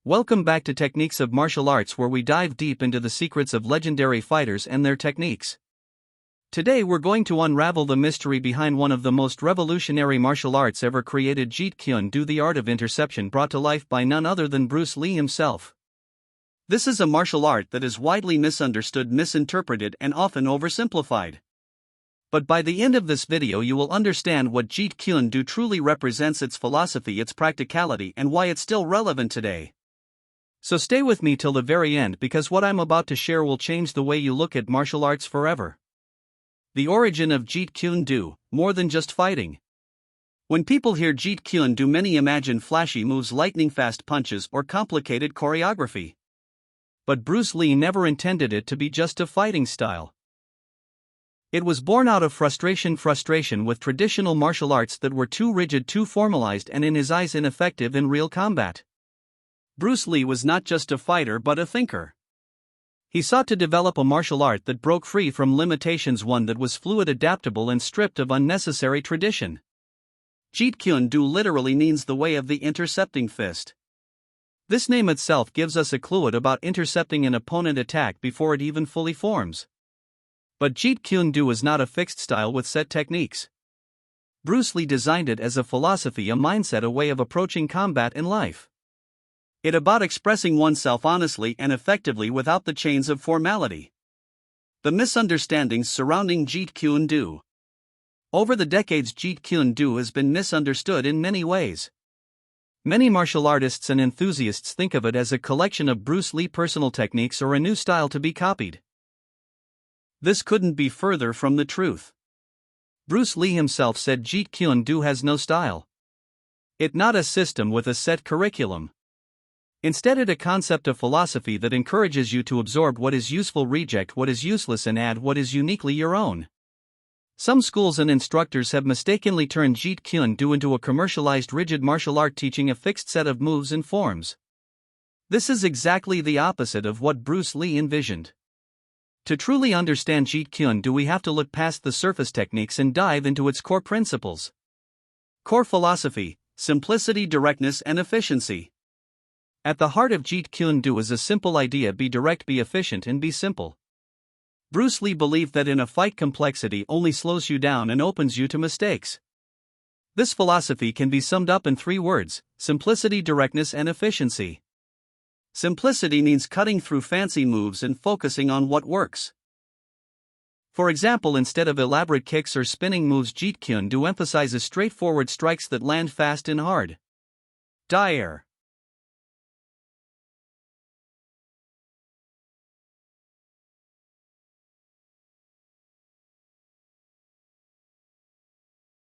Welcome back to Techniques of Martial Arts, where we dive deep into the secrets of legendary fighters and their techniques. Today we're going to unravel the mystery behind one of the most revolutionary martial arts ever created, Jeet Kune Do, the art of interception, brought to life by none other than Bruce Lee himself. This is a martial art that is widely misunderstood, misinterpreted, and often oversimplified. But by the end of this video you will understand what Jeet Kune Do truly represents, its philosophy, its practicality, and why it's still relevant today. So stay with me till the very end, because what I'm about to share will change the way you look at martial arts forever. The origin of Jeet Kune Do, more than just fighting. When people hear Jeet Kune Do, many imagine flashy moves, lightning-fast punches, or complicated choreography. But Bruce Lee never intended it to be just a fighting style. It was born out of frustration with traditional martial arts that were too rigid, too formalized, and in his eyes ineffective in real combat. Bruce Lee was not just a fighter but a thinker. He sought to develop a martial art that broke free from limitations, one that was fluid, adaptable, and stripped of unnecessary tradition. Jeet Kune Do literally means the way of the intercepting fist. This name itself gives us a clue about intercepting an opponent attack before it even fully forms. But Jeet Kune Do is not a fixed style with set techniques. Bruce Lee designed it as a philosophy, a mindset, a way of approaching combat in life. It's about expressing oneself honestly and effectively without the chains of formality. The misunderstandings surrounding Jeet Kune Do. Over the decades, Jeet Kune Do has been misunderstood in many ways. Many martial artists and enthusiasts think of it as a collection of Bruce Lee personal techniques or a new style to be copied. This couldn't be further from the truth. Bruce Lee himself said Jeet Kune Do has no style. It's not a system with a set curriculum. Instead, it's a concept of philosophy that encourages you to absorb what is useful, reject what is useless, and add what is uniquely your own. Some schools and instructors have mistakenly turned Jeet Kune Do into a commercialized, rigid martial art teaching a fixed set of moves and forms. This is exactly the opposite of what Bruce Lee envisioned. To truly understand Jeet Kune Do, we have to look past the surface techniques and dive into its core principles. Core philosophy: simplicity, directness, and efficiency. At the heart of Jeet Kune Do is a simple idea: be direct, be efficient, and be simple. Bruce Lee believed that in a fight, complexity only slows you down and opens you to mistakes. This philosophy can be summed up in 3 words: simplicity, directness, and efficiency. Simplicity means cutting through fancy moves and focusing on what works. For example, instead of elaborate kicks or spinning moves, Jeet Kune Do emphasizes straightforward strikes that land fast and hard. Dire.